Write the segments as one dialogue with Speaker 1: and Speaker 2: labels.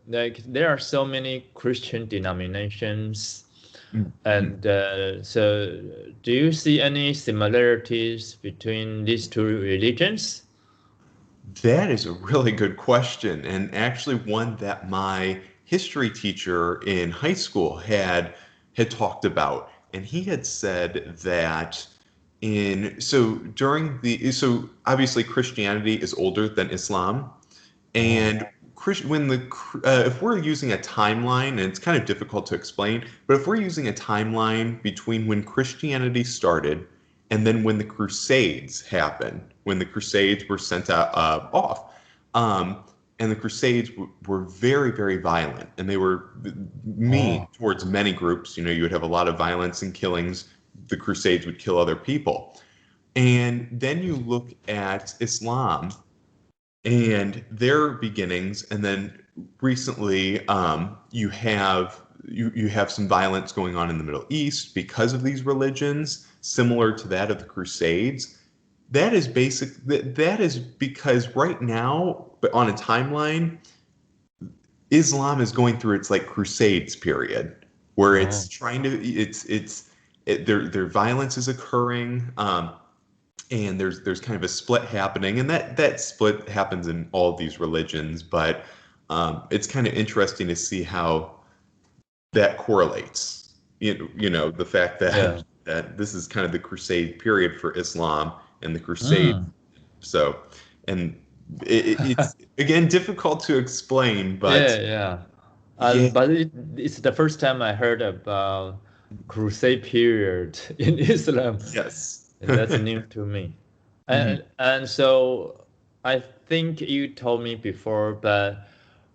Speaker 1: like there are so many Christian denominations,
Speaker 2: Mhm.
Speaker 1: and so do you see any similarities between these two religions?
Speaker 2: That is a really good question, and actually one that my history teacher in high school had talked about. And he had said that so obviously Christianity is older than Islam,
Speaker 1: Oh,
Speaker 2: and if we're using a timeline, and it's kind of difficult to explain, but if we're using a timeline between when Christianity started and then when the Crusades happened, when the Crusades were sent out off, um, and the Crusades were very, very violent, and they were mean
Speaker 1: oh,
Speaker 2: towards many groups. You know, you would have a lot of violence and killings. The Crusades would kill other people, and then you look at Islam and their beginnings, and then recently you have some violence going on in the Middle East because of these religions, similar to that of the Crusades. That is because right now, but on a timeline, Islam is going through its like Crusades period, where it's
Speaker 1: oh.
Speaker 2: trying to their violence is occurring. And there's kind of a split happening, and that split happens in all of these religions, but it's kind of interesting to see how that correlates. The fact that
Speaker 1: Yeah.
Speaker 2: that this is kind of the crusade period for Islam and the crusade.
Speaker 1: Mm.
Speaker 2: So, and it's again difficult to explain, but
Speaker 1: Yeah, yeah.
Speaker 2: yeah,
Speaker 1: But it's the first time I heard about Crusade period in Islam.
Speaker 2: yes.
Speaker 1: And that's new to me.
Speaker 2: Mhm.
Speaker 1: And so I think you told me before, but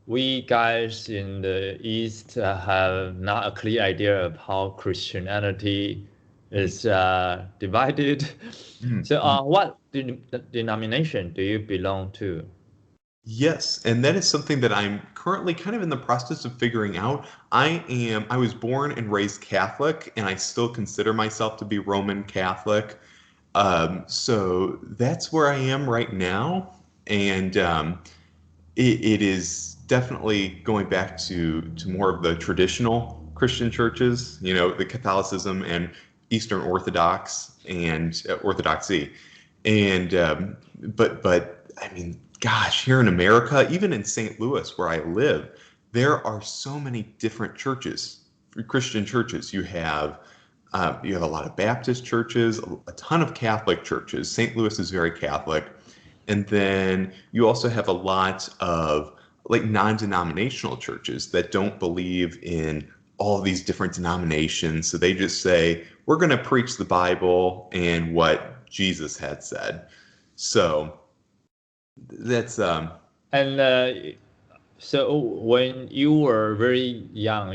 Speaker 1: we guys in the East have not a clear idea of how Christianity
Speaker 2: Mhm.
Speaker 1: is divided.
Speaker 2: Mhm.
Speaker 1: So,
Speaker 2: Mhm.
Speaker 1: what denomination do you belong to?
Speaker 2: Yes, and that is something that I'm currently kind of in the process of figuring out. I was born and raised Catholic, and I still consider myself to be Roman Catholic. So that's where I am right now. And it is definitely going back to more of the traditional Christian churches, the Catholicism and Eastern Orthodox and Orthodoxy. And but I mean, gosh, here in America, even in St. Louis, where I live, there are so many different churches, Christian churches. You have a lot of Baptist churches, a ton of Catholic churches. St. Louis is very Catholic. And then you also have a lot of like non-denominational churches that don't believe in all these different denominations. So they just say, we're going to preach the Bible and what Jesus had said. So that's
Speaker 1: And so when you were very young,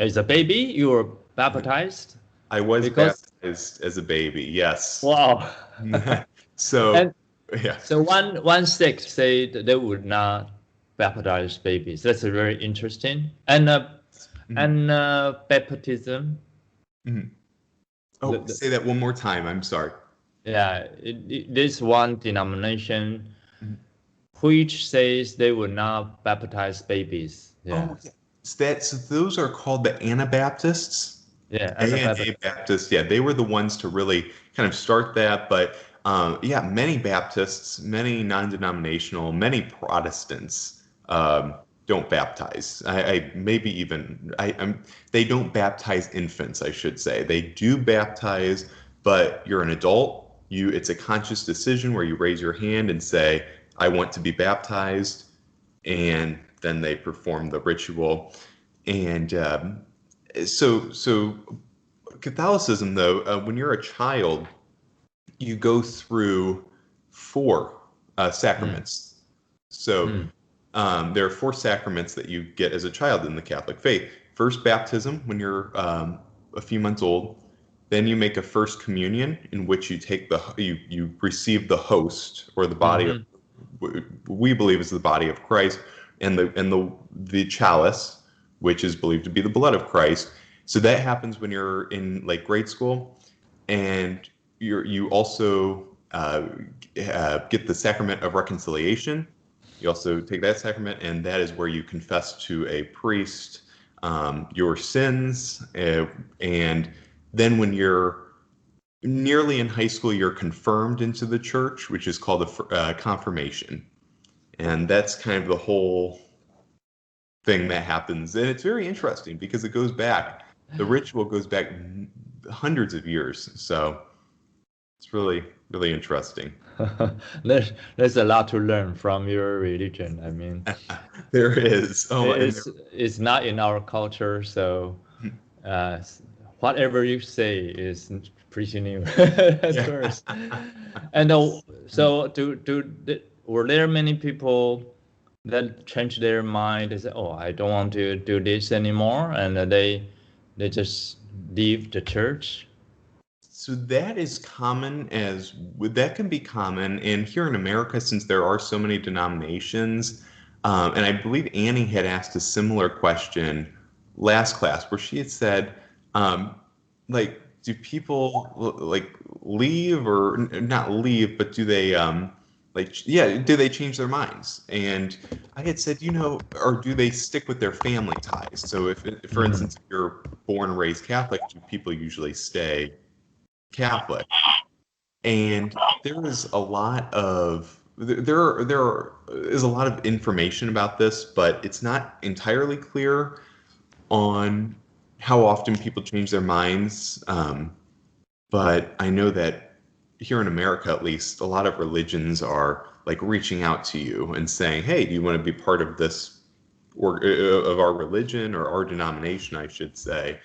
Speaker 1: as a baby, you were baptized
Speaker 2: I was
Speaker 1: because
Speaker 2: baptized as a baby. Yes.
Speaker 1: wow.
Speaker 2: So
Speaker 1: And
Speaker 2: yeah.
Speaker 1: so one sect said they would not baptize babies. That's very interesting.
Speaker 2: Mhm.
Speaker 1: And baptism,
Speaker 2: Mhm.
Speaker 1: the,
Speaker 2: Oh,
Speaker 1: the,
Speaker 2: say that one more time. I'm sorry.
Speaker 1: yeah, this one denomination
Speaker 2: Mhm.
Speaker 1: which says they would not baptize babies. Yeah,
Speaker 2: Oh, yeah. So those are called the Anabaptists.
Speaker 1: yeah,
Speaker 2: A&A
Speaker 1: Anabaptist.
Speaker 2: Baptists, yeah, they were the ones to really kind of start that. But yeah, many Baptists, many non-denominational, many Protestants don't baptize. I maybe even they don't baptize infants, I should say. They do baptize, but you're an adult. It's a conscious decision where you raise your hand and say, "I want to be baptized," and then they perform the ritual. And so Catholicism, though, when you're a child, you go through four
Speaker 1: Mm,
Speaker 2: sacraments. So
Speaker 1: mm,
Speaker 2: there are four sacraments that you get as a child in the Catholic faith. First, baptism when you're a few months old. Then you make a first communion in which you receive the host or the body of
Speaker 1: hmm.
Speaker 2: we believe is the body of Christ, and the chalice, which is believed to be the blood of Christ. So that happens when you're in like grade school, and you also get the Sacrament of Reconciliation, You also take that sacrament, and that is where you confess to a priest your sins. And then when you're nearly in high school, you're confirmed into the church, which is called a confirmation. And that's kind of the whole thing that happens. And it's very interesting because it goes back, the ritual goes back hundreds of years. So it's really, really interesting.
Speaker 1: There's a lot to learn from your religion. I mean,
Speaker 2: There is. Oh, and
Speaker 1: it's not in our culture, so uh, whatever you say is pretty new at
Speaker 2: yeah.
Speaker 1: first. And so were there many people that changed their mind? They say, "Oh, I don't want to do this anymore," and they just leave the church.
Speaker 2: So that is common that can be common. And here in America, since there are so many denominations, and I believe Annie had asked a similar question last class where she had said, like, do people like leave or not leave, but do they do they change their minds? And I had said, or do they stick with their family ties? So if for instance, if you're born and raised Catholic, do people usually stay Catholic? And there is a lot of there is a lot of information about this, but it's not entirely clear on how often people change their minds. But I know that here in America, at least, a lot of religions are like reaching out to you and saying, "Hey, do you want to be part of this or of our religion or our denomination?" I should say.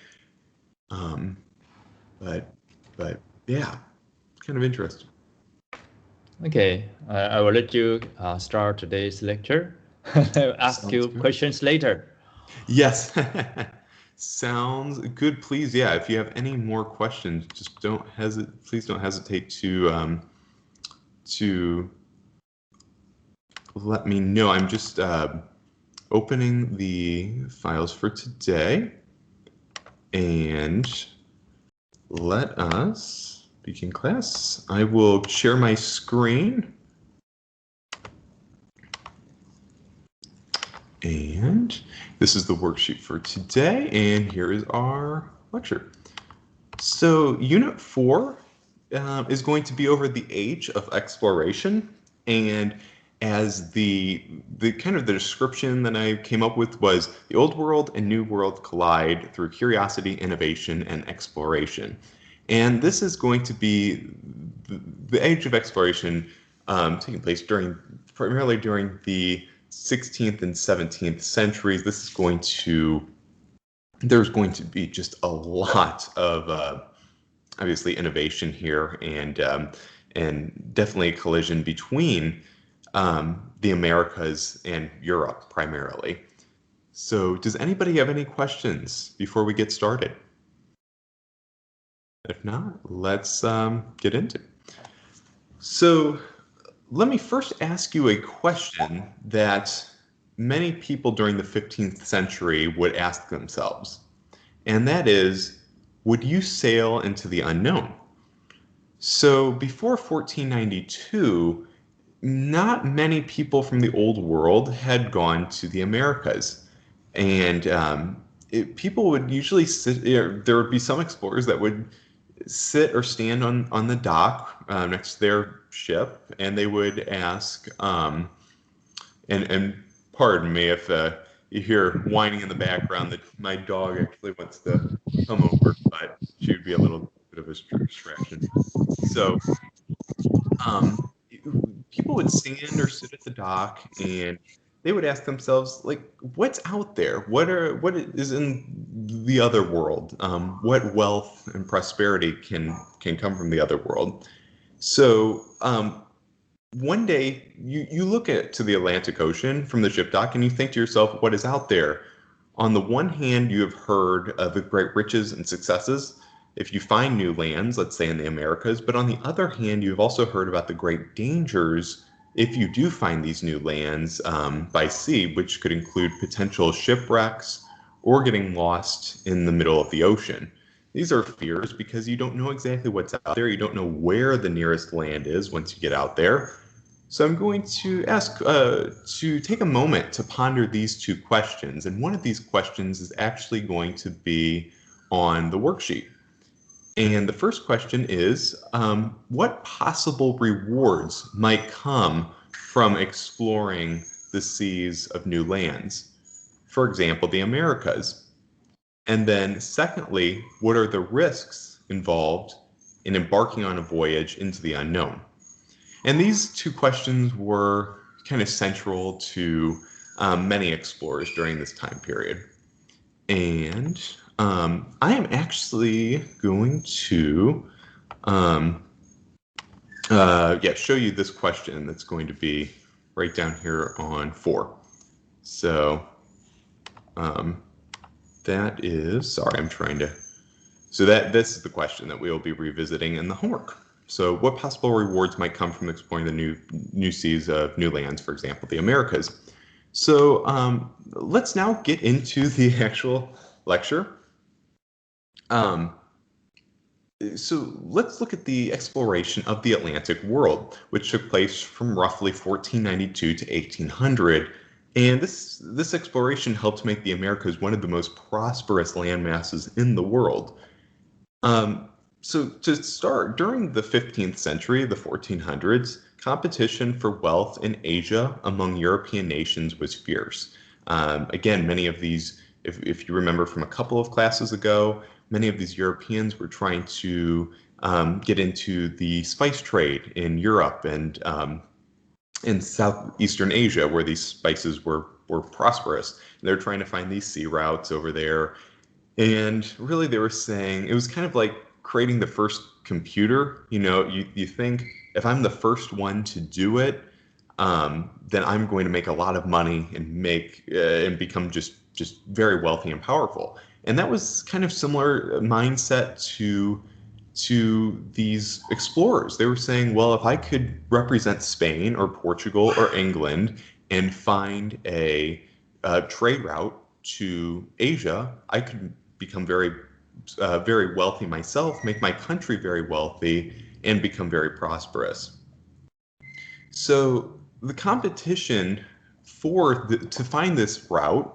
Speaker 2: But yeah, kind of interesting.
Speaker 1: Okay, I will let you start today's lecture. I'll ask you questions later.
Speaker 2: Yes. Sounds good. Please, yeah. If you have any more questions, just please don't hesitate to let me know. I'm just opening the files for today, and let us begin class. I will share my screen. And this is the worksheet for today, and here is our lecture. So Unit 4 is going to be over the age of exploration, and as the kind of the description that I came up with was the old world and new world collide through curiosity, innovation, and exploration. And this is going to be the age of exploration taking place primarily during the 16th and 17th centuries. There's going to be just a lot of obviously innovation here, and definitely a collision between the Americas and Europe primarily. So does anybody have any questions before we get started? If not, let's get into it. So let me first ask you a question that many people during the 15th century would ask themselves, and that is, would you sail into the unknown? So before 1492, not many people from the old world had gone to the Americas, and people would usually there would be some explorers that would sit or stand on the dock next to their ship, and they would ask, and pardon me if you hear whining in the background, that my dog actually wants to come over, but she would be a little bit of a distraction. So people would stand or sit at the dock, and they would ask themselves, like, what's out there? What is in the other world? What wealth and prosperity can come from the other world? So one day you look to the Atlantic Ocean from the ship dock, and you think to yourself, what is out there? On the one hand, you have heard of the great riches and successes if you find new lands, let's say in the Americas. But on the other hand, you've also heard about the great dangers if you do find these new lands by sea, which could include potential shipwrecks or getting lost in the middle of the ocean. These are fears because you don't know exactly what's out there. You don't know where the nearest land is once you get out there. So I'm going to ask to take a moment to ponder these two questions. And one of these questions is actually going to be on the worksheet. And the first question is, what possible rewards might come from exploring the seas of new lands? For example, the Americas. And then secondly, what are the risks involved in embarking on a voyage into the unknown? And these two questions were kind of central to many explorers during this time period. And I am actually going to show you this question that's going to be right down here on 4. So that is, sorry, I'm trying to, so this is the question that we will be revisiting in the homework. So what possible rewards might come from exploring the new seas of new lands, for example, the Americas? So let's now get into the actual lecture. So let's look at the exploration of the Atlantic world, which took place from roughly 1492 to 1800. And this exploration helped make the Americas one of the most prosperous land masses in the world. So to start, during the 15th century, the 1400s, competition for wealth in Asia among European nations was fierce. Again, many of these, if you remember from a couple of classes ago, many of these Europeans were trying to get into the spice trade in Europe and in Southeastern Asia, where these spices were prosperous. They're trying to find these sea routes over there. And really they were saying, it was kind of like creating the first computer. You know, you think, if I'm the first one to do it, then I'm going to make a lot of money and become just very wealthy and powerful. And that was kind of similar mindset to these explorers. They were saying, well, if I could represent Spain or Portugal or England and find a trade route to Asia, I could become very wealthy myself, make my country very wealthy, and become very prosperous. So the competition to find this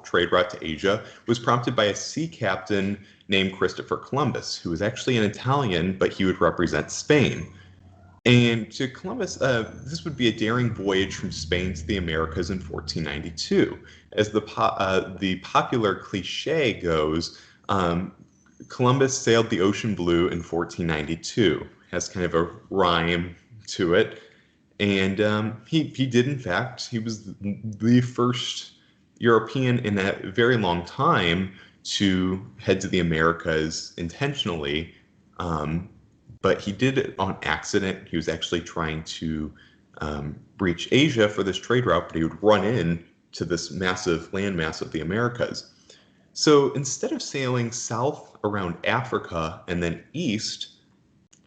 Speaker 2: trade route to Asia, was prompted by a sea captain named Christopher Columbus, who was actually an Italian, but he would represent Spain. And to Columbus, this would be a daring voyage from Spain to the Americas in 1492. As the popular cliche goes, Columbus sailed the ocean blue in 1492. Has kind of a rhyme to it. And he did, in fact, he was the first European in a very long time to head to the Americas intentionally. But he did it on accident. He was actually trying to reach Asia for this trade route, but he would run into this massive landmass of the Americas. So instead of sailing south around Africa and then east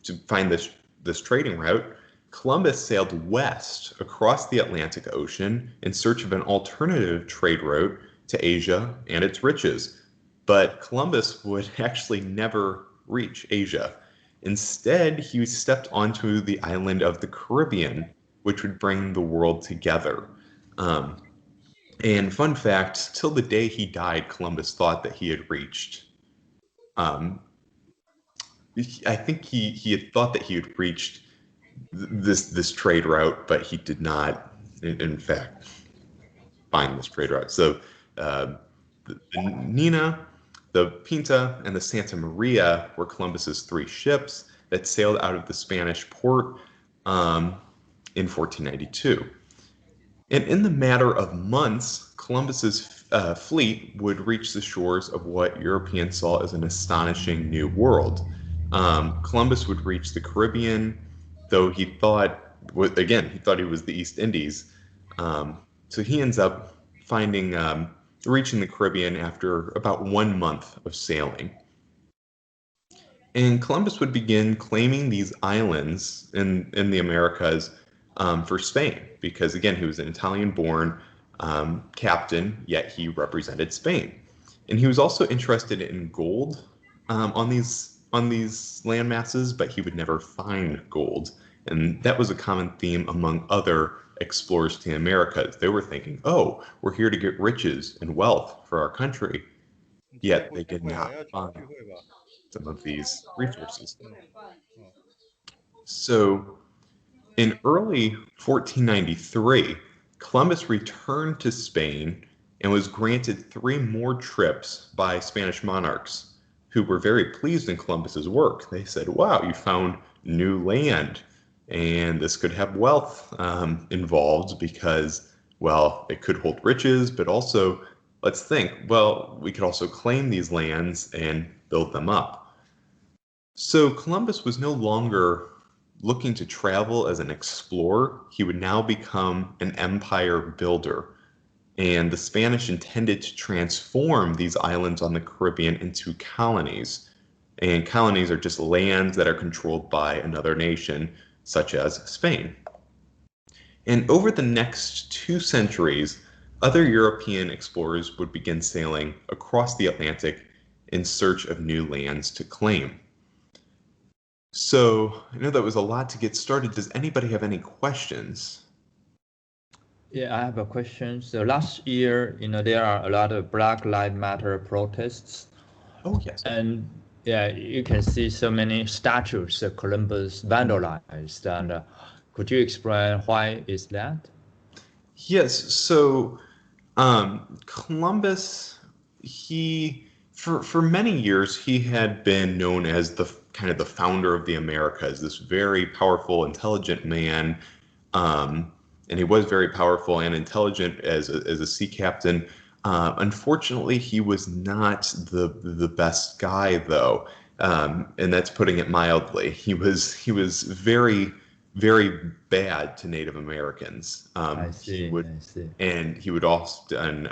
Speaker 2: to find this trading route, Columbus sailed west across the Atlantic Ocean in search of an alternative trade route to Asia and its riches. But Columbus would actually never reach Asia. Instead, he stepped onto the island of the Caribbean, which would bring the world together. And fun fact, till the day he died, Columbus thought that he had reached. I think he had thought that he had reached this trade route, but he did not, in fact, find this trade route. So the Nina, the Pinta, and the Santa Maria were Columbus's 3 ships that sailed out of the Spanish port in 1492. And in the matter of months, Columbus's fleet would reach the shores of what Europeans saw as an astonishing new world. Columbus would reach the Caribbean, though he thought he was the East Indies. So he ends up reaching the Caribbean after about 1 month of sailing. And Columbus would begin claiming these islands in the Americas for Spain, because again, he was an Italian-born captain, yet he represented Spain. And he was also interested in gold on these land masses, but he would never find gold. And that was a common theme among other explorers to the Americas. They were thinking, oh, we're here to get riches and wealth for our country. Yet they did not find some of these resources. So in early 1493, Columbus returned to Spain and was granted 3 more trips by Spanish monarchs who were very pleased in Columbus's work. They said, wow, you found new land, and this could have wealth involved because, well, it could hold riches, but also, let's think, well, we could also claim these lands and build them up. So Columbus was no longer looking to travel as an explorer. He would now become an empire builder. And the Spanish intended to transform these islands on the Caribbean into colonies. And colonies are just lands that are controlled by another nation, such as Spain. And over the next 2 centuries, other European explorers would begin sailing across the Atlantic in search of new lands to claim. So I know that was a lot to get started. Does anybody have any questions?
Speaker 1: Yeah, I have a question. So last year, there are a lot of Black Lives Matter protests.
Speaker 2: Oh, yes.
Speaker 1: And yeah, you can see so many statues of Columbus vandalized. And could you explain why is that?
Speaker 2: Yes. So Columbus, for many years, he had been known as the kind of the founder of the Americas, this very powerful, intelligent man. And he was very powerful and intelligent as a sea captain. Unfortunately, he was not the best guy, though, and that's putting it mildly. He was very, very bad to Native Americans.
Speaker 1: I see.
Speaker 2: And he would often,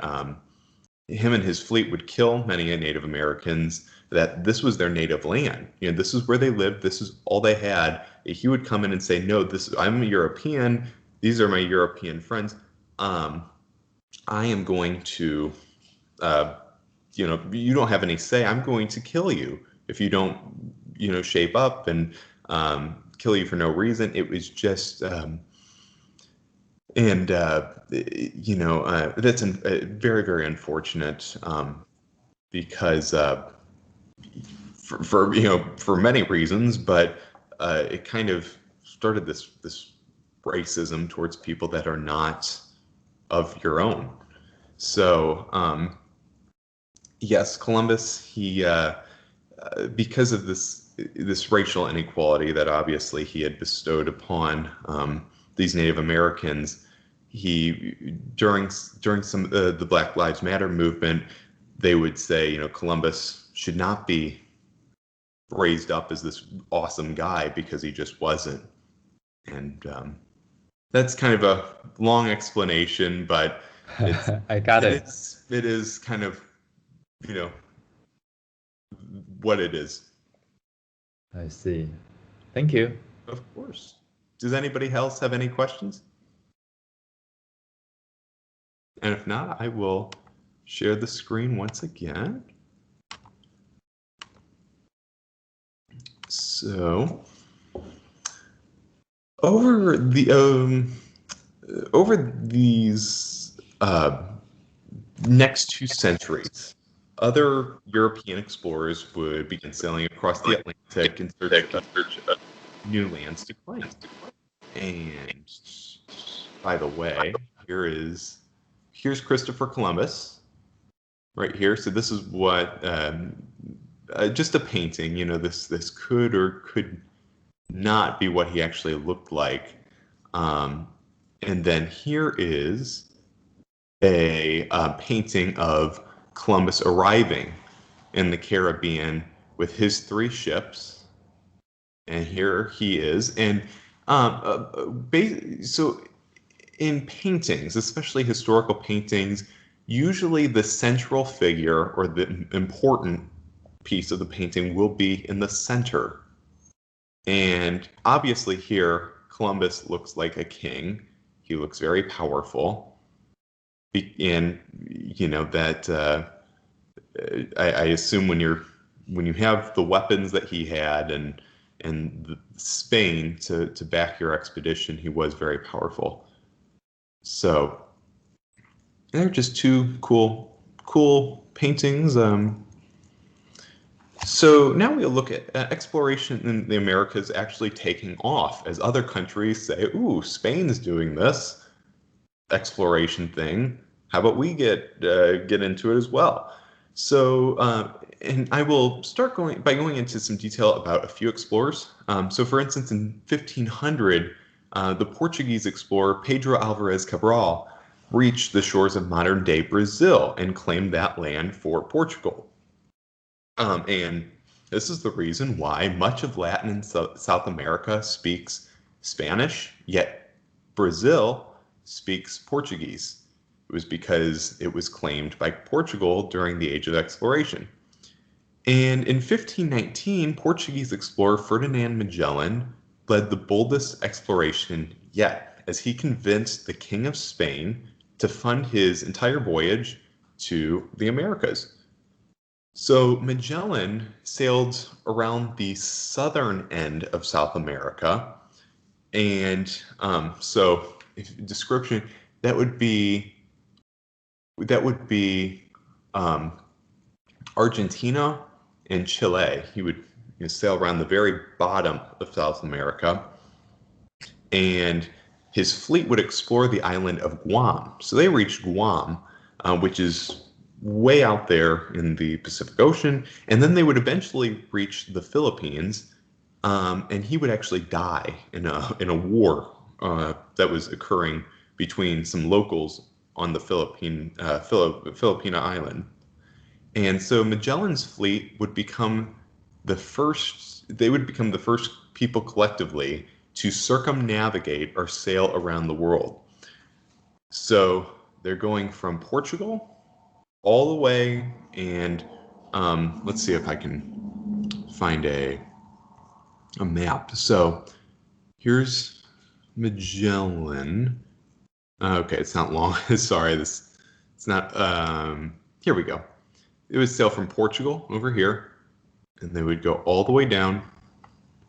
Speaker 2: him and his fleet would kill many Native Americans. That this was their native land. This is where they lived. This is all they had. He would come in and say, "No, I'm a European. These are my European friends. I am going to, you don't have any say. I'm going to kill you if you don't, shape up and kill you for no reason." It was just, that's very, very unfortunate because for many reasons, but it kind of started this racism towards people that are not of your own. So yes, Columbus, he because of this racial inequality that obviously he had bestowed upon these Native Americans, he during some the Black Lives Matter movement, they would say, Columbus should not be raised up as this awesome guy because he just wasn't. And that's kind of a long explanation, but
Speaker 1: I got it.
Speaker 2: It is kind of, what it is.
Speaker 1: I see. Thank you.
Speaker 2: Of course. Does anybody else have any questions? And if not, I will share the screen once again. So over these next 2 centuries, other European explorers would begin sailing across the Atlantic in search of new lands to claim. And by the way, here's Christopher Columbus right here. So this is what just a painting. This could or could not be what he actually looked like. And then here is a painting of Columbus arriving in the Caribbean with his 3 ships. And here he is. And so in paintings, especially historical paintings, usually the central figure or the important piece of the painting will be in the center. And obviously here, Columbus looks like a king. He looks very powerful. And, that I assume when you have the weapons that he had and Spain to back your expedition, he was very powerful. So they're just two cool paintings. So now we'll look at exploration in the Americas actually taking off as other countries say, ooh, Spain's doing this exploration thing. How about we get into it as well? So, and I will start by going into some detail about a few explorers. So, for instance, in 1500, the Portuguese explorer Pedro Alvarez Cabral reached the shores of modern-day Brazil and claimed that land for Portugal. And this is the reason why much of Latin and South America speaks Spanish, yet Brazil speaks Portuguese. It was because it was claimed by Portugal during the Age of Exploration. And in 1519, Portuguese explorer Ferdinand Magellan led the boldest exploration yet, as he convinced the King of Spain to fund his entire voyage to the Americas. So Magellan sailed around the southern end of South America, and so description that would be Argentina and Chile. He would sail around the very bottom of South America, and his fleet would explore the island of Guam. So they reached Guam, which is way out there in the Pacific Ocean, and then they would eventually reach the Philippines, and he would actually die in a war that was occurring between some locals on the Filipina island. And so Magellan's fleet would become the first people collectively to circumnavigate or sail around the world. So they're going from Portugal all the way, and let's see if I can find a map. So here's Magellan. Okay, it's not long. Sorry, it's not. Here we go. It would sail from Portugal over here, and they would go all the way down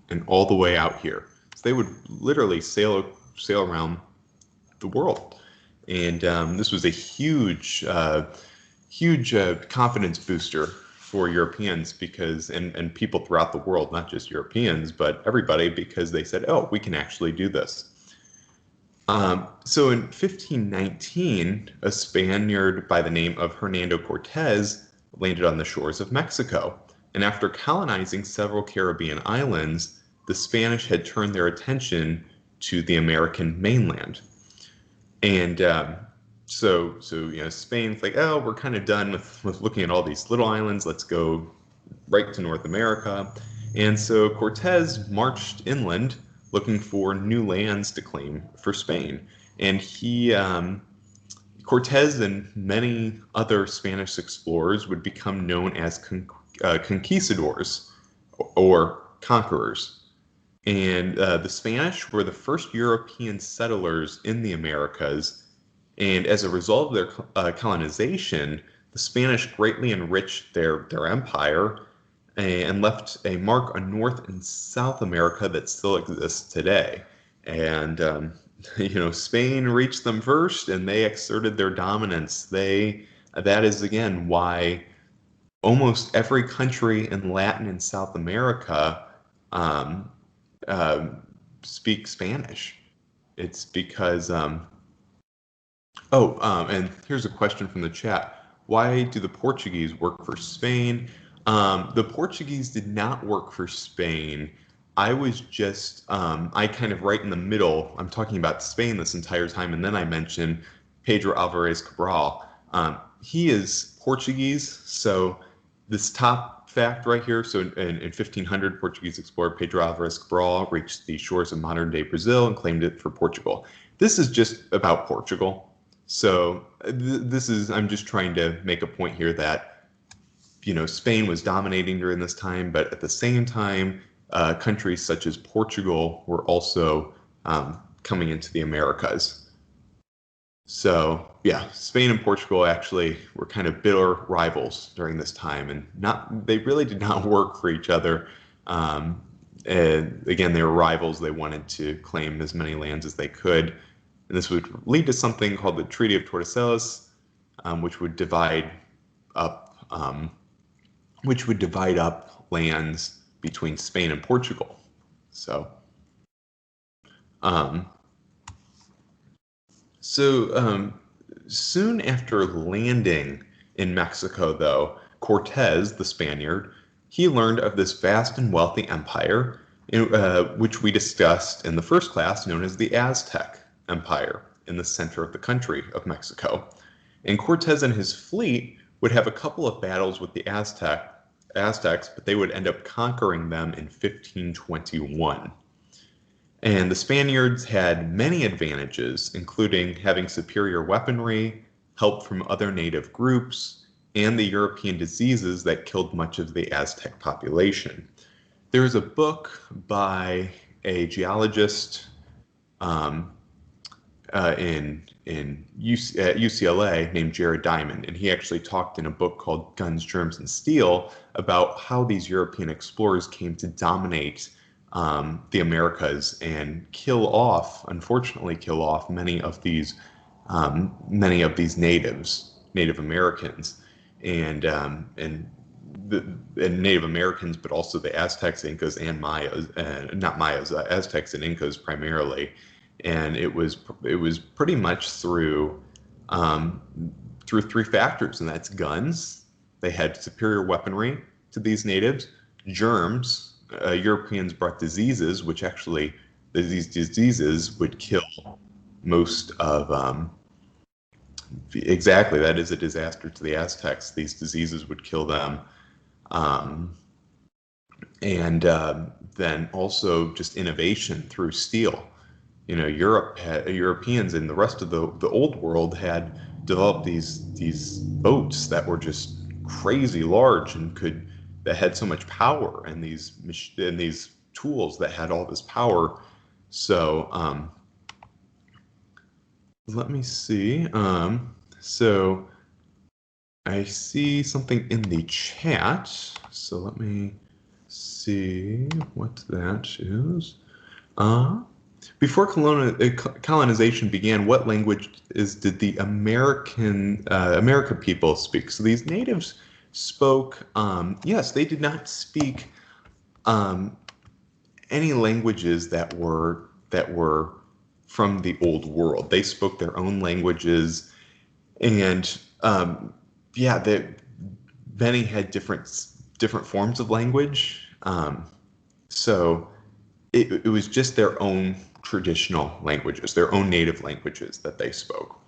Speaker 2: and all the way out here. So they would literally sail around the world, and this was a huge confidence booster for Europeans and people throughout the world, not just Europeans, but everybody, because they said, oh, we can actually do this. So in 1519, a Spaniard by the name of Hernando Cortez landed on the shores of Mexico. And after colonizing several Caribbean islands, the Spanish had turned their attention to the American mainland. And so Spain's like, oh, we're kind of done with looking at all these little islands. Let's go right to North America. And so Cortez marched inland looking for new lands to claim for Spain. And Cortez and many other Spanish explorers would become known as conquistadors or conquerors. And the Spanish were the first European settlers in the Americas. And as a result of their colonization, the Spanish greatly enriched their empire and left a mark on North and South America that still exists today. And Spain reached them first, and they exerted their dominance. That is again why almost every country in Latin and South America speak Spanish. It's because and here's a question from the chat. Why do the Portuguese work for Spain? The Portuguese did not work for Spain. I was just, I kind of right in the middle. I'm talking about Spain this entire time, and then I mentioned Pedro Alvarez Cabral. He is Portuguese, so this top fact right here, so in 1500, Portuguese explorer Pedro Alvarez Cabral reached the shores of modern-day Brazil and claimed it for Portugal. This is just about Portugal. So I'm just trying to make a point here that, Spain was dominating during this time, but at the same time, countries such as Portugal were also coming into the Americas. So yeah, Spain and Portugal actually were kind of bitter rivals during this time, and they really did not work for each other. And again, they were rivals. They wanted to claim as many lands as they could. And this would lead to something called the Treaty of Tortos, which would divide up lands between Spain and Portugal. So, soon after landing in Mexico, though, Cortez, the Spaniard, he learned of this vast and wealthy empire, which we discussed in the first class, known as the Aztec Empire, in the center of the country of Mexico. And Cortez and his fleet would have a couple of battles with the Aztecs, but they would end up conquering them in 1521. And the Spaniards had many advantages, including having superior weaponry, help from other native groups, and the European diseases that killed much of the Aztec population. There is a book by a geologist at UCLA named Jared Diamond, and he actually talked in a book called Guns, Germs, and Steel about how these European explorers came to dominate the Americas and unfortunately kill off many of these Native Americans, and Native Americans, but also the Aztecs, Incas, and Mayas, not Mayas, Aztecs and Incas primarily. And it was pretty much through three factors, and that's guns. They had superior weaponry to these natives. Germs. Europeans brought diseases, which actually these diseases would kill most of. Exactly, that is a disaster to the Aztecs. These diseases would kill them, and then also just innovation through steel. Europeans and the rest of the old world had developed these boats that were just crazy large and that had so much power, and these tools that had all this power. So let me see. So I see something in the chat. So let me see what that is. Before colonization began, what languages did the America people speak? So these natives spoke, yes, they did not speak any languages that were from the old world. They spoke their own languages, and many had different forms of language. So it was just their own traditional languages, their own native languages that they spoke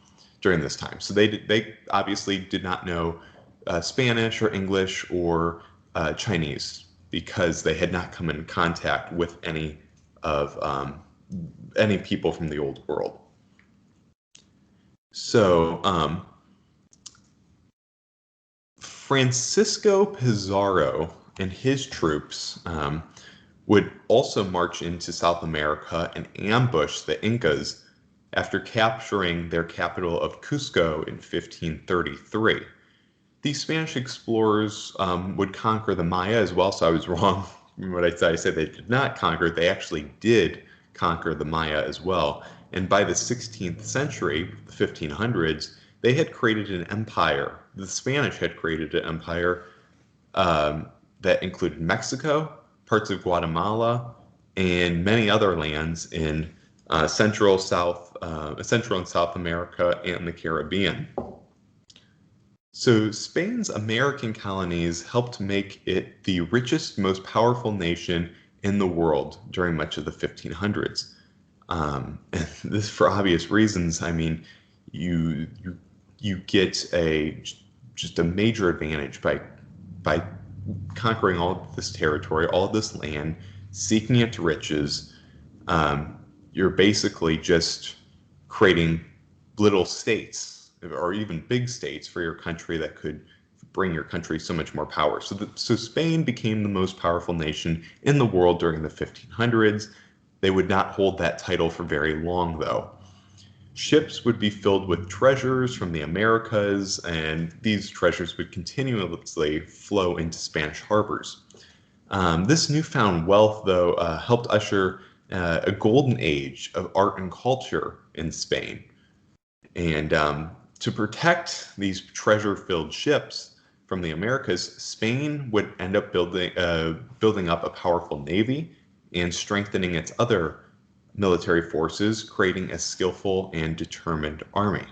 Speaker 2: during this time. So they obviously did not know Spanish or English or Chinese, because they had not come in contact with any people from the old world. So Francisco Pizarro and his troops would also march into South America and ambush the Incas after capturing their capital of Cusco in 1533. These Spanish explorers would conquer the Maya as well, so I was wrong when I said they did not conquer. They actually did conquer the Maya as well. And by the 16th century, the 1500s, they had created an empire. The Spanish had created an empire that included Mexico, parts of Guatemala, and many other lands in Central and South America and the Caribbean. So Spain's American colonies helped make it the richest, most powerful nation in the world during much of the 1500s. And this, for obvious reasons. I mean, you get just a major advantage by conquering all of this territory, all of this land, seeking its riches. You're basically just creating little states, or even big states, for your country that could bring your country so much more power. So Spain became the most powerful nation in the world during the 1500s. They would not hold that title for very long, though. Ships would be filled with treasures from the Americas, and these treasures would continuously flow into Spanish harbors. This newfound wealth, though, helped usher a golden age of art and culture in Spain. And to protect these treasure-filled ships from the Americas, Spain would end up building up a powerful navy and strengthening its other military forces, creating a skillful and determined army.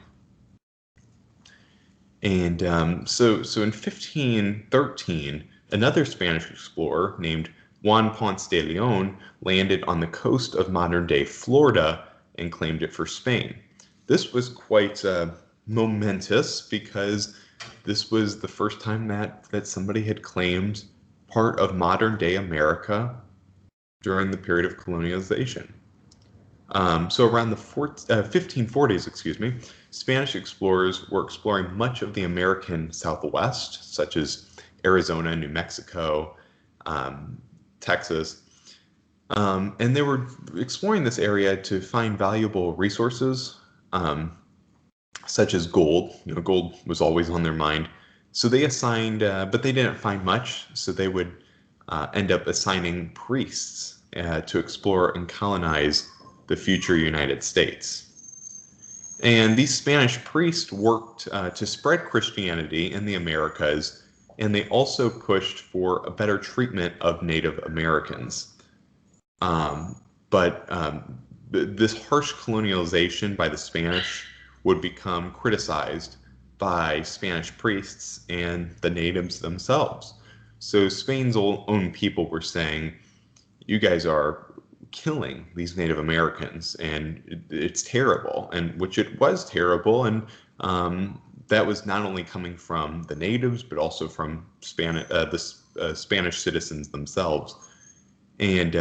Speaker 2: And so in 1513, another Spanish explorer named Juan Ponce de Leon landed on the coast of modern-day Florida and claimed it for Spain. This was quite momentous because this was the first time that somebody had claimed part of modern-day America during the period of colonialization. So around the 1540s, Spanish explorers were exploring much of the American Southwest, such as Arizona, New Mexico, Texas, and they were exploring this area to find valuable resources, such as gold. Gold was always on their mind. So they assigned, but they didn't find much, so they would end up assigning priests to explore and colonize the future United States. And these Spanish priests worked to spread Christianity in the Americas, and they also pushed for a better treatment of Native Americans. But this harsh colonialization by the Spanish would become criticized by Spanish priests and the natives themselves. So Spain's own people were saying, you guys are killing these Native Americans, and it's terrible, and which it was terrible, and that was not only coming from the natives, but also from the Spanish citizens themselves. And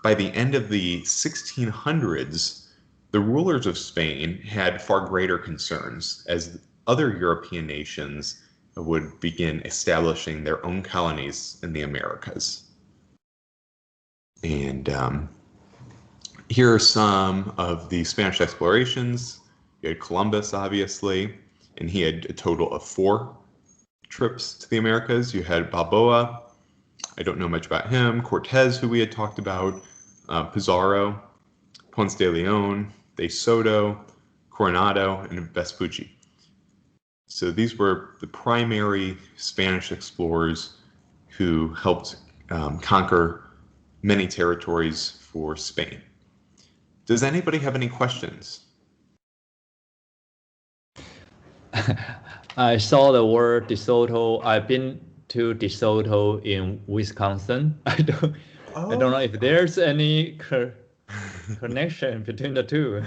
Speaker 2: by the end of the 1600s, the rulers of Spain had far greater concerns as other European nations would begin establishing their own colonies in the Americas. And here are some of the Spanish explorations. You had Columbus, obviously, and he had a total of 4 trips to the Americas. You had Balboa. I don't know much about him. Cortez, who we had talked about. Pizarro, Ponce de Leon, De Soto, Coronado, and Vespucci. So these were the primary Spanish explorers who helped conquer many territories for Spain. Does anybody have any questions?
Speaker 1: I saw the word De Soto. I've been to De Soto in Wisconsin. I don't know if there's any connection between the two.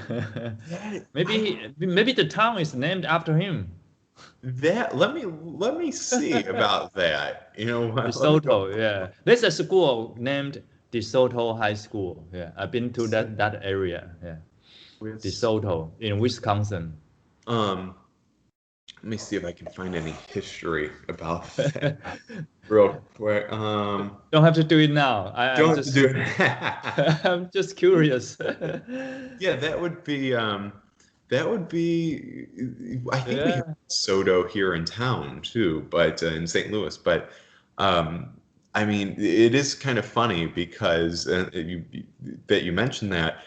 Speaker 1: Maybe the town is named after him.
Speaker 2: Let me see about that.
Speaker 1: De Soto, yeah. There's a school named De Soto High School. Yeah, I've been to that area. Yeah, De Soto in Wisconsin.
Speaker 2: Let me see if I can find any history about that real quick.
Speaker 1: Don't have to do it now.
Speaker 2: Don't have to do it.
Speaker 1: I'm just curious.
Speaker 2: Yeah, that would be. I think we have Soto here in town too, but in St. Louis. But I mean, it is kind of funny because that you mentioned that.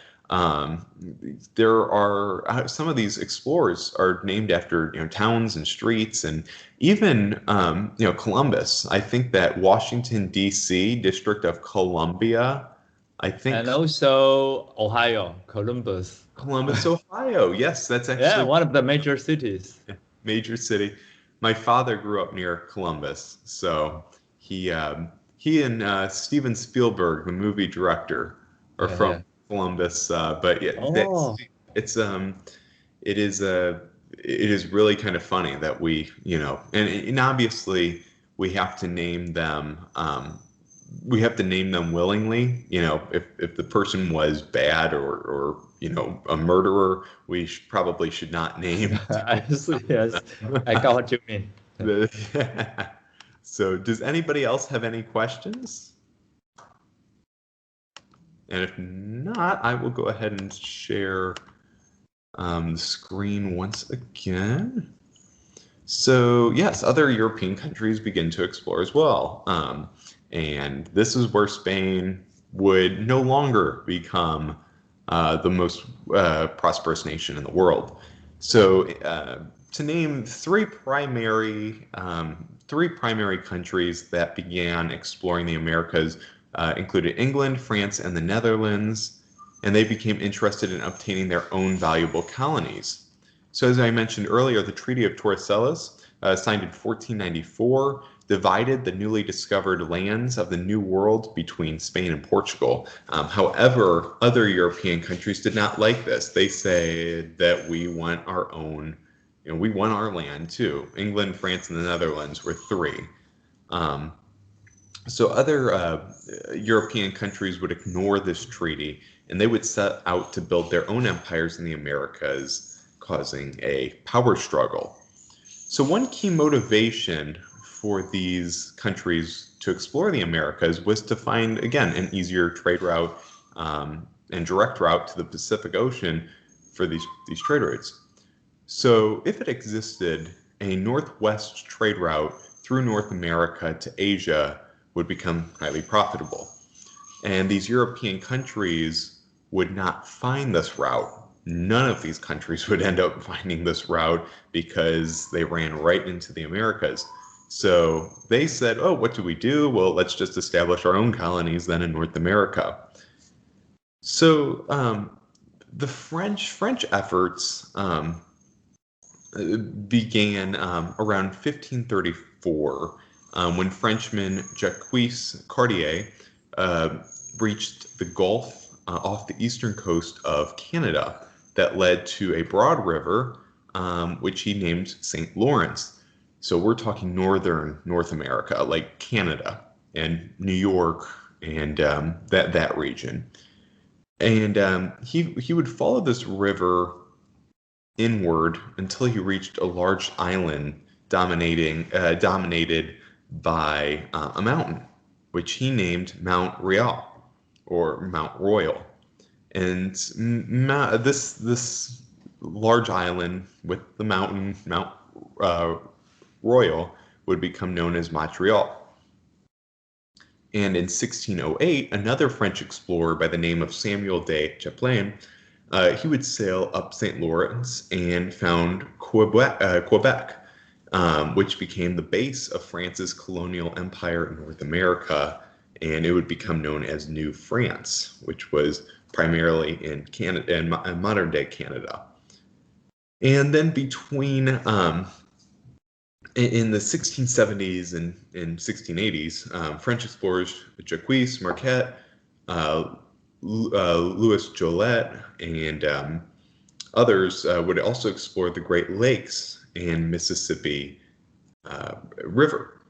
Speaker 2: There are some of these explorers are named after towns and streets, and even Columbus. I think that Washington D.C. District of Columbia, I think,
Speaker 1: and also Ohio, Columbus,
Speaker 2: Ohio. Yes, that's actually
Speaker 1: one of the major cities.
Speaker 2: Major city. My father grew up near Columbus, so he and Steven Spielberg, the movie director, are from Columbus, but yeah, it is really kind of funny that we, and obviously we have to name them. We have to name them willingly. If the person was bad or a murderer, we probably should not name.
Speaker 1: Yes, I got what you mean.
Speaker 2: So, does anybody else have any questions? And if not, I will go ahead and share the screen once again. So yes, other European countries begin to explore as well. And this is where Spain would no longer become the most prosperous nation in the world. So, to name three primary countries that began exploring the Americas included England, France, and the Netherlands, and they became interested in obtaining their own valuable colonies. So, as I mentioned earlier, the Treaty of Torres, signed in 1494, divided the newly discovered lands of the New World between Spain and Portugal. However, other European countries did not like this. They said that we want our own, we want our land too. England, France, and the Netherlands were three. So other European countries would ignore this treaty, and they would set out to build their own empires in the Americas, causing a power struggle. So one key motivation for these countries to explore the Americas was to find, again, an easier trade route and direct route to the Pacific Ocean for these trade routes. So if it existed, a northwest trade route through North America to Asia would become highly profitable. And these European countries would not find this route. None of these countries would end up finding this route because they ran right into the Americas. So they said, oh, what do we do? Well, let's just establish our own colonies then in North America. So the French efforts began around 1534 when Frenchman Jacques Cartier reached the Gulf off the eastern coast of Canada that led to a broad river, which he named St. Lawrence. So we're talking northern North America, like Canada and New York and that region. And he would follow this river inward until he reached a large island dominated by a mountain, which he named Mount Royal or Mount Royal. And this large island with the mountain, Mount Royal, would become known as Montreal. And in 1608, another French explorer by the name of Samuel de Champlain, he would sail up St. Lawrence and found Quebec, which became the base of France's colonial empire in North America, and it would become known as New France, which was primarily in Canada and modern-day Canada. And then between in the 1670s and 1680s, French explorers Jacques Marquette, Louis Jolliet, and others would also explore the Great Lakes and Mississippi River.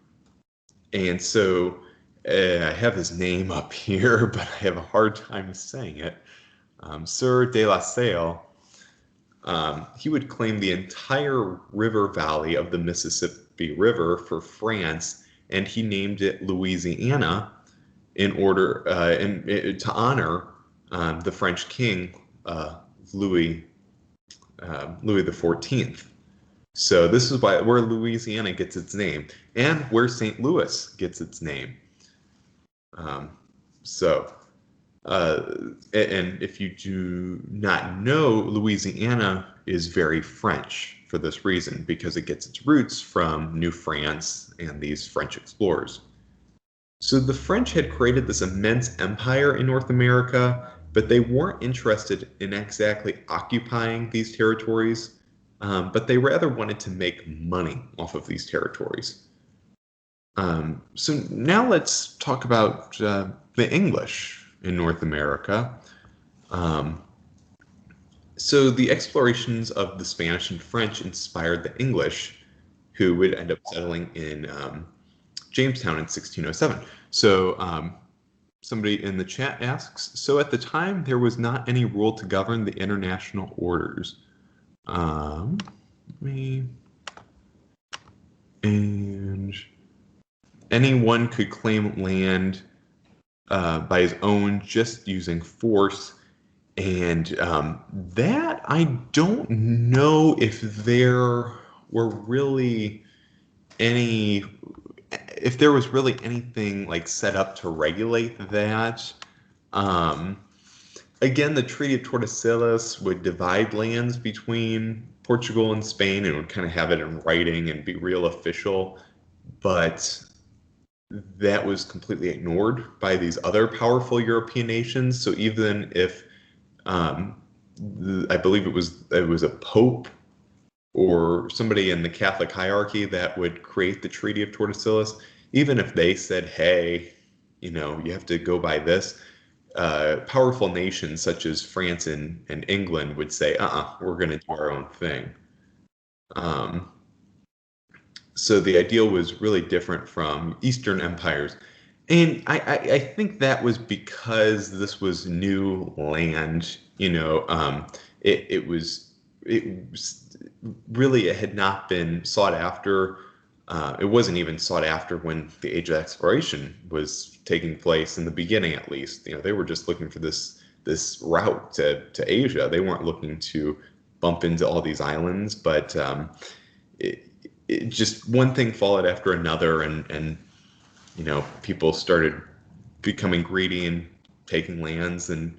Speaker 2: And so I have his name up here, but I have a hard time saying it. Sieur de la Salle, he would claim the entire river valley of the Mississippi River for France, and he named it Louisiana in order to honor the French king Louis XIV. So this is where Louisiana gets its name, and where St. Louis gets its name. And if you do not know, Louisiana is very French for this reason, because it gets its roots from New France and these French explorers. So the French had created this immense empire in North America, but they weren't interested in exactly occupying these territories, but they rather wanted to make money off of these territories. So now let's talk about the English in North America. So the explorations of the Spanish and French inspired the English, who would end up settling in Jamestown in 1607. So somebody in the chat asks, so at the time there was not any rule to govern the international orders. And anyone could claim land by his own just using force. And that I don't know if there were really if there was really anything like set up to regulate that. Again, the Treaty of Tordesillas would divide lands between Portugal and Spain and would kind of have it in writing and be real official. But that was completely ignored by these other powerful European nations. So even if I believe it was a pope or somebody in the Catholic hierarchy that would create the Treaty of Tordesillas, even if they said, hey, you have to go by this, powerful nations such as France and England would say, we're going to do our own thing. So the ideal was really different from Eastern empires. And I think that was because this was new land, it was really, it had not been sought after. It wasn't even sought after when the Age of Exploration was taking place in the beginning, at least. They were just looking for this route to Asia. They weren't looking to bump into all these islands, but it just one thing followed after another, and people started becoming greedy and taking lands. And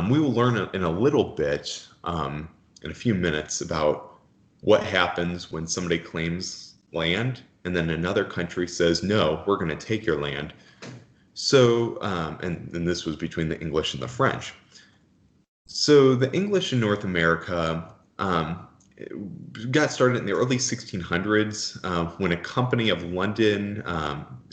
Speaker 2: we will learn in a little bit, in a few minutes, about what happens when somebody claims land and then another country says, no, we're going to take your land. So, and this was between the English and the French. So the English in North America got started in the early 1600s when a company of London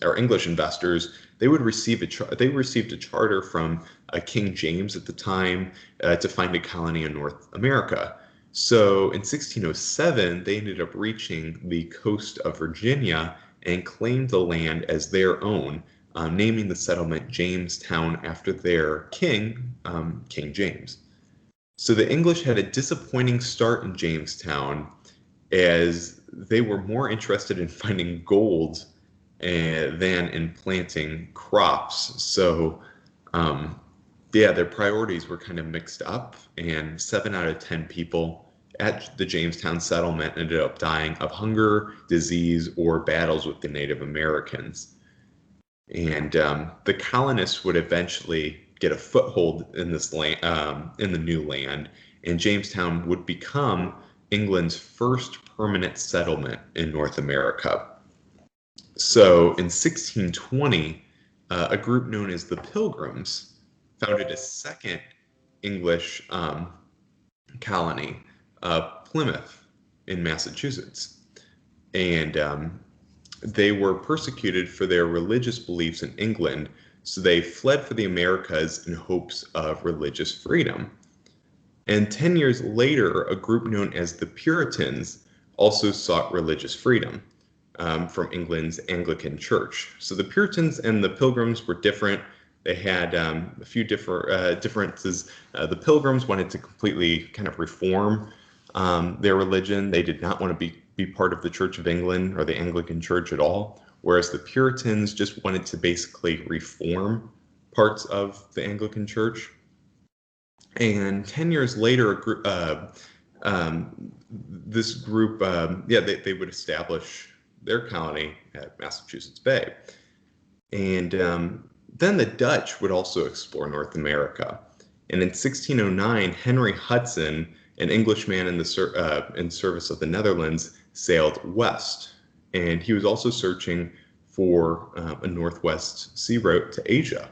Speaker 2: or English investors, they received a charter from King James at the time to find a colony in North America. So in 1607, they ended up reaching the coast of Virginia and claimed the land as their own, naming the settlement Jamestown after their king, King James. So the English had a disappointing start in Jamestown, as they were more interested in finding gold than in planting crops. So their priorities were kind of mixed up, and 7 out of 10 people at the Jamestown settlement ended up dying of hunger, disease, or battles with the Native Americans. And the colonists would eventually get a foothold in this land, in the new land, and Jamestown would become England's first permanent settlement in North America. So in 1620, a group known as the Pilgrims founded a second English colony, Plymouth in Massachusetts. And they were persecuted for their religious beliefs in England, so they fled for the Americas in hopes of religious freedom. And 10 years later, a group known as the Puritans also sought religious freedom from England's Anglican Church. So the Puritans and the Pilgrims were different. They had a few differences. The Pilgrims wanted to completely kind of reform their religion. They did not want to be part of the Church of England or the Anglican Church at all, whereas the Puritans just wanted to basically reform parts of the Anglican Church. And 10 years later, this group, they would establish their colony at Massachusetts Bay. And then the Dutch would also explore North America. And in 1609, Henry Hudson, an Englishman in service of the Netherlands, sailed west. And he was also searching for a northwest sea route to Asia.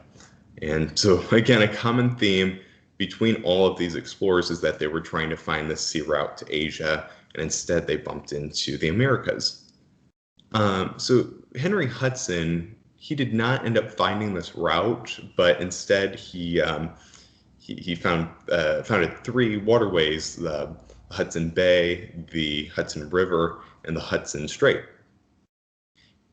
Speaker 2: And so, again, a common theme between all of these explorers is that they were trying to find this sea route to Asia, and instead they bumped into the Americas. So Henry Hudson, he did not end up finding this route, but instead he founded 3 waterways: the Hudson Bay, the Hudson River, and the Hudson Strait.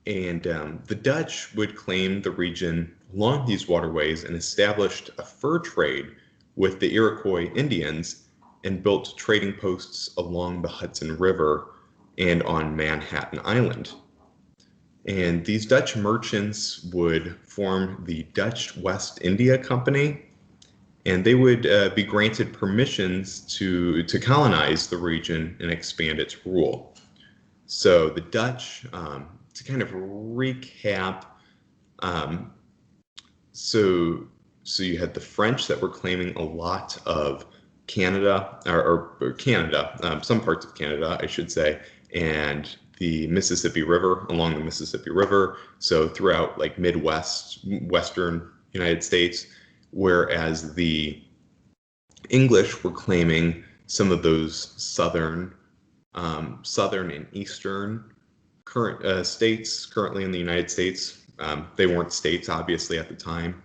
Speaker 2: And the Dutch would claim the region along these waterways and established a fur trade with the Iroquois Indians and built trading posts along the Hudson River and on Manhattan Island. And these Dutch merchants would form the Dutch West India Company, and they would be granted permissions to colonize the region and expand its rule. So the Dutch, to kind of recap, so So you had the French that were claiming a lot of Canada, or Canada, some parts of Canada, I should say, and the Mississippi River, along the Mississippi River, so throughout like Western United States, whereas the English were claiming some of those southern and eastern current states currently in the United States. They weren't states, obviously, at the time.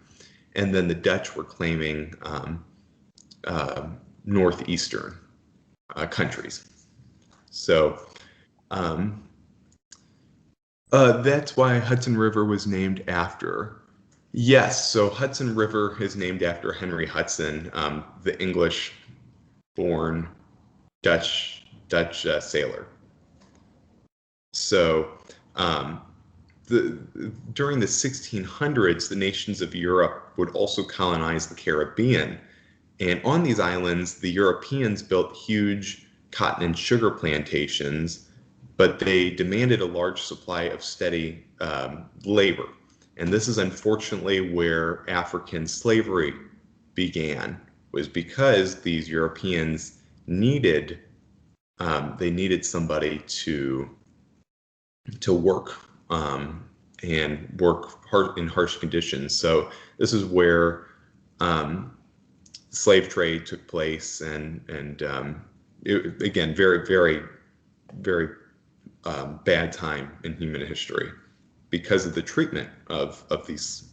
Speaker 2: And then the Dutch were claiming northeastern countries. So that's why Hudson River was named after. Yes, so Hudson River is named after Henry Hudson, the English-born Dutch sailor. So during the 1600s, the nations of Europe would also colonize the Caribbean. And on these islands, the Europeans built huge cotton and sugar plantations, but they demanded a large supply of steady labor. And this is unfortunately where African slavery began, was because these Europeans needed somebody to work and work hard in harsh conditions. So this is where slave trade took place, and again, very, very, very bad time in human history because of the treatment of these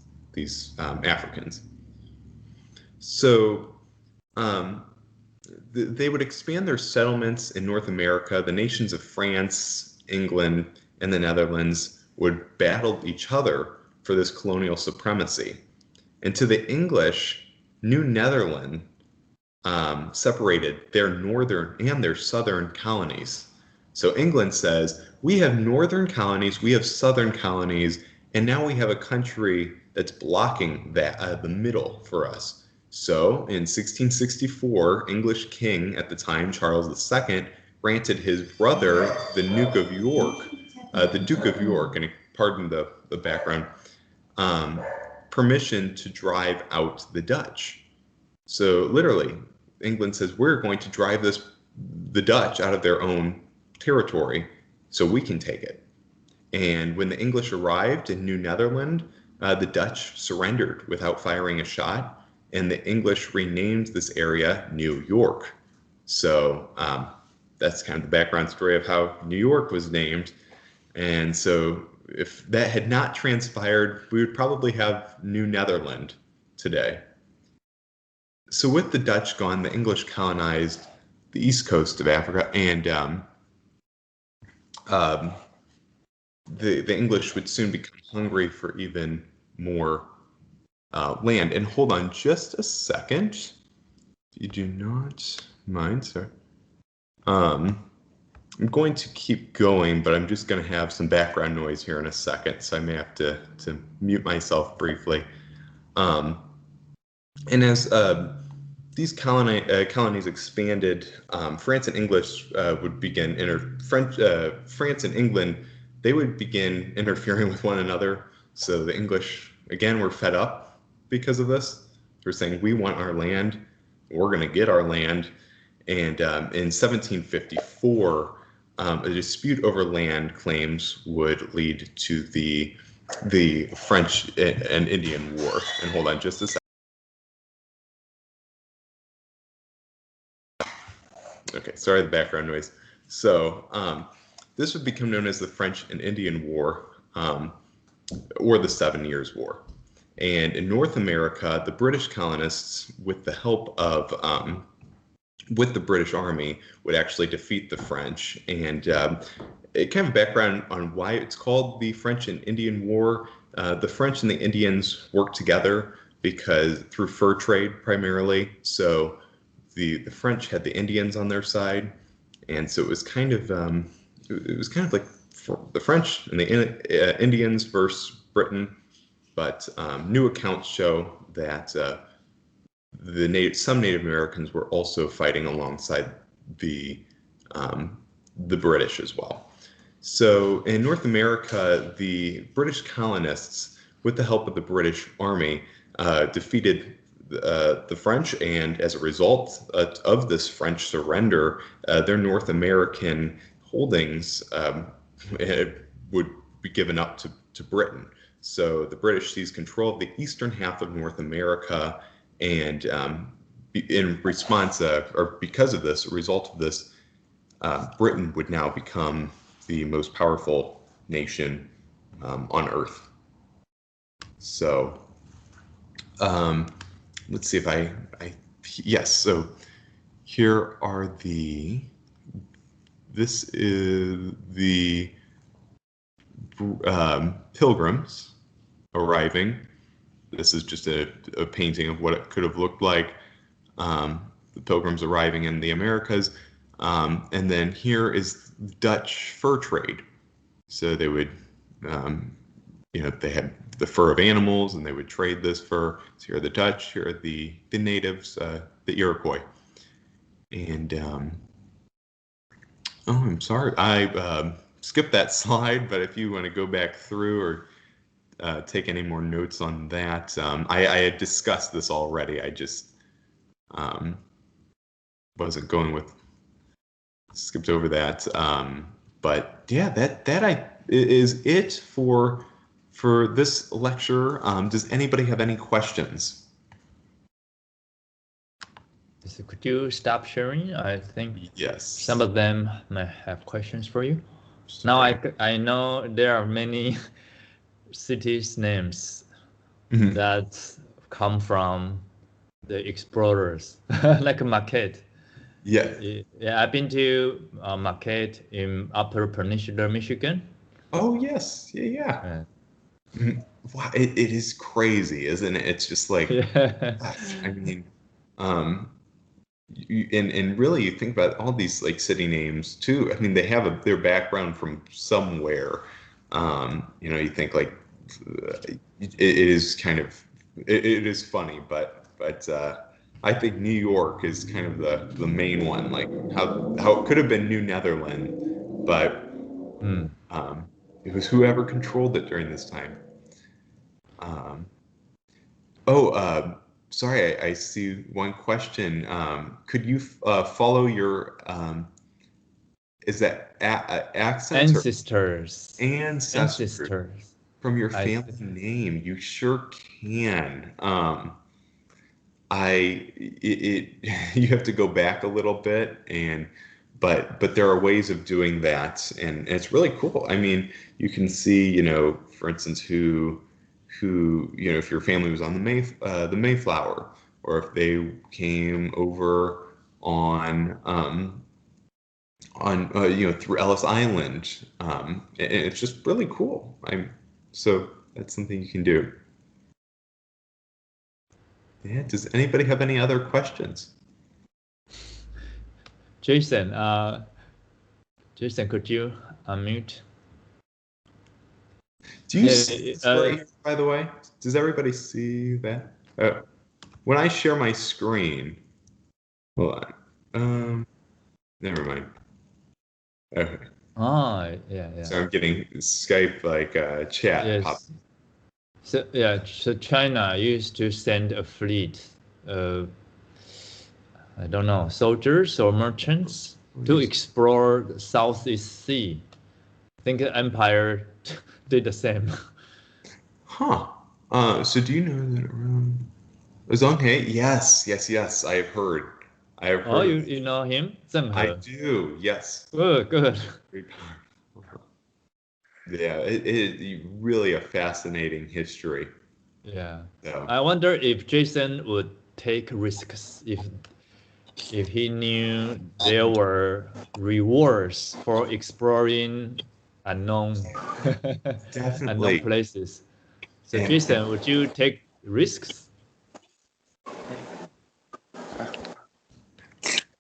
Speaker 2: Africans. So they would expand their settlements in North America. The nations of France, England, and the Netherlands would battle each other for this colonial supremacy. And to the English, New Netherland separated their northern and their southern colonies. So England says, we have northern colonies, we have southern colonies, and now we have a country that's blocking that the middle for us. So in 1664, English king at the time, Charles II, granted his brother, the Duke of York, and pardon the background, permission to drive out the Dutch. So literally, England says, we're going to drive the Dutch out of their own territory so we can take it. And when the English arrived in New Netherland, the Dutch surrendered without firing a shot, and the English renamed this area New York. So that's kind of the background story of how New York was named. And so if that had not transpired, we would probably have New Netherland today. So with the Dutch gone, the English colonized the east coast of Africa, and the English would soon become hungry for even more land. And hold on just a second, if you do not mind, sir. I'm going to keep going, but I'm just going to have some background noise here in a second, so I may have to mute myself briefly. And as these colonies expanded, France and English would begin France and England, they would begin interfering with one another. So the English, again, were fed up because of this. They're saying, we want our land, we're going to get our land. And in 1754, a dispute over land claims would lead to the French and Indian War. And hold on just a second. Okay, sorry the background noise. So this would become known as the French and Indian War, or the 7 Years' War. And in North America, the British colonists, with the help of with the British Army, would actually defeat the French. And it kind of background on why it's called the French and Indian War. The French and the Indians worked together because through fur trade primarily. So the French had the Indians on their side, and so it was kind of like the French and the Indians versus Britain. But new accounts show that some Native Americans were also fighting alongside the British as well. So in North America, the British colonists, with the help of the British Army, defeated the French, and as a result of this French surrender, their North American holdings would be given up to Britain. So the British seized control of the eastern half of North America, and in response, or because of this, a result of this, Britain would now become the most powerful nation on Earth. So let's see if yes, so here are this is the Pilgrims arriving. This is just a painting of what it could have looked like. The Pilgrims arriving in the Americas. And then here is Dutch fur trade. So they would, they had the fur of animals, and they would trade this fur. So here are the Dutch, here are the natives, the Iroquois. And, I'm sorry, I skipped that slide, but if you want to go back through or take any more notes on that, I had discussed this already. I just wasn't going with, skipped over that. But yeah, that is it for this lecture. Does anybody have any questions?
Speaker 1: So could you stop sharing? I think
Speaker 2: yes,
Speaker 1: some of them may have questions for you. Now I know there are many cities names that come from the explorers, like Marquette.
Speaker 2: Yeah.
Speaker 1: Yeah, I've been to Marquette in Upper Peninsula, Michigan.
Speaker 2: Oh yes, yeah. Wow, it is crazy, isn't it? It's just like, I mean, and really you think about all these like city names too. I mean, they have their background from somewhere. You think like it is kind of it is funny, but I think New York is kind of the main one, like how it could have been New Netherland, but it was whoever controlled it during this time. Sorry, I see one question. Could you follow your is that accents
Speaker 1: ancestors?
Speaker 2: Ancestors from your family name? You sure can. You have to go back a little bit, but there are ways of doing that, and it's really cool. I mean, you can see, for instance, who if your family was on the Mayflower, or if they came over on through Ellis Island. It's just really cool. So that's something you can do. Yeah. Does anybody have any other questions?
Speaker 1: Jason, could you unmute?
Speaker 2: Do you see this right here, by the way? Does everybody see that? When I share my screen, hold on. Never mind. Okay.
Speaker 1: Oh, yeah.
Speaker 2: So I'm getting Skype chat.
Speaker 1: Yes. So China used to send a fleet of, I don't know, soldiers or merchants to explore the Southeast Sea. I think the Empire did the same.
Speaker 2: Huh. So do you know that around Zhang He? Yes. I have heard.
Speaker 1: Oh, you know him? Zheng He.
Speaker 2: I do. Yes.
Speaker 1: Good.
Speaker 2: Yeah, it really a fascinating history.
Speaker 1: Yeah.
Speaker 2: So.
Speaker 1: I wonder if Jason would take risks if he knew there were rewards for exploring unknown places. So Jason, would you take risks?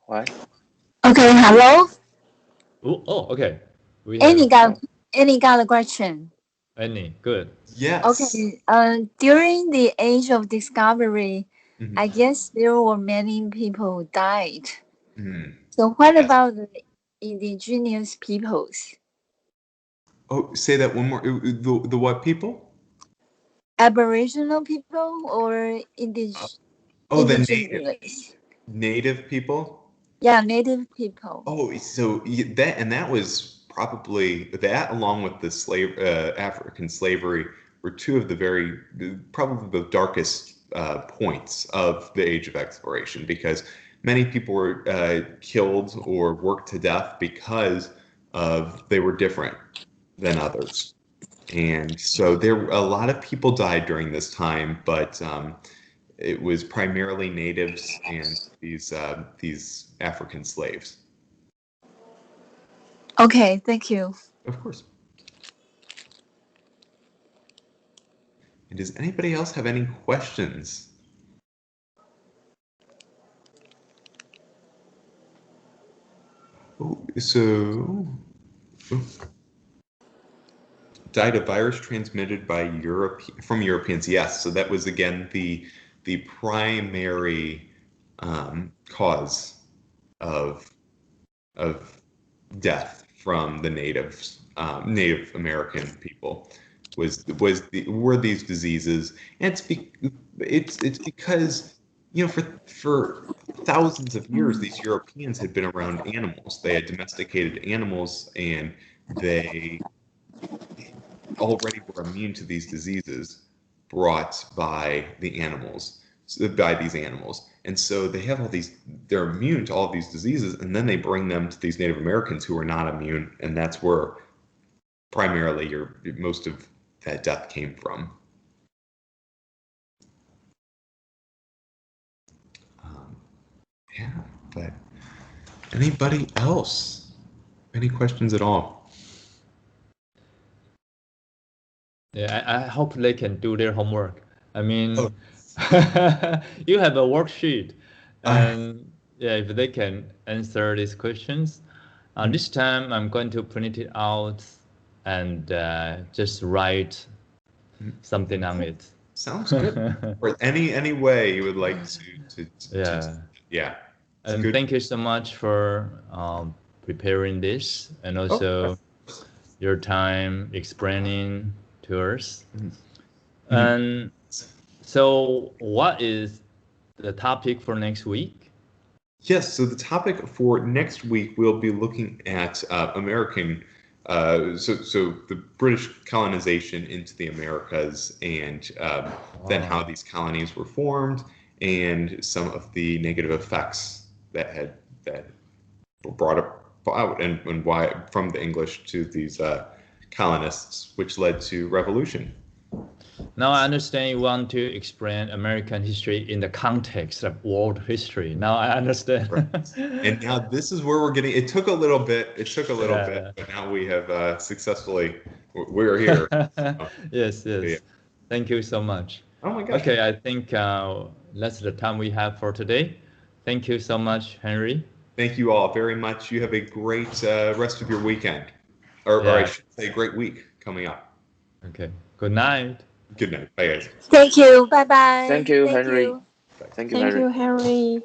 Speaker 3: What?
Speaker 4: Okay, hello.
Speaker 1: Oh, okay.
Speaker 4: Any got a question?
Speaker 1: Any? Good.
Speaker 2: Yes.
Speaker 4: Okay. During the age of discovery, I guess there were many people who died. So what about the indigenous peoples?
Speaker 2: Oh, say that one more. The what people?
Speaker 4: Aboriginal people or indigenous?
Speaker 2: Oh, the native people?
Speaker 4: Yeah, native people.
Speaker 2: Oh, so that was probably that, along with the African slavery, were two of probably the darkest points of the Age of Exploration, because many people were killed or worked to death because they were different than others. And so a lot of people died during this time, but it was primarily natives and these African slaves.
Speaker 4: Okay, thank you.
Speaker 2: Of course. And does anybody else have any questions? Died of virus transmitted from Europeans. Yes, so that was again the primary cause of death from the Native American people were these diseases, and it's because for thousands of years these Europeans had been around animals. They had domesticated animals, and they already were immune to these diseases brought by these animals. And so they have they're immune to all these diseases, and then they bring them to these Native Americans who are not immune, and that's where primarily most of that death came from. Yeah, but anybody else? Any questions at all?
Speaker 1: Yeah, I hope they can do their homework. I mean, you have a worksheet, and yeah, if they can answer these questions, this time I'm going to print it out and just write something on it.
Speaker 2: Sounds good. Or any way you would like to yeah.
Speaker 1: And good. Thank you so much for preparing this, and also your time explaining to us. And so what is the topic for next week?
Speaker 2: Yes, so the topic for next week, we'll be looking at American, so the British colonization into the Americas, and then how these colonies were formed, and some of the negative effects that were brought about, and why from the English to these colonists, which led to revolution.
Speaker 1: Now I understand you want to explain American history in the context of world history. Now I understand.
Speaker 2: Right. And now this is where we're getting. It took a little bit, but now we have successfully. We're here.
Speaker 1: Yes. Yeah. Thank you so much.
Speaker 2: Oh my gosh.
Speaker 1: Okay, I think that's the time we have for today. Thank you so much, Henry.
Speaker 2: Thank you all very much. You have a great rest of your weekend, or I should say, a great week coming up.
Speaker 1: Okay. Good night.
Speaker 2: Good night. Bye, guys.
Speaker 4: Thank you. Bye bye.
Speaker 3: Thank you, Henry.
Speaker 4: Thank you, Henry.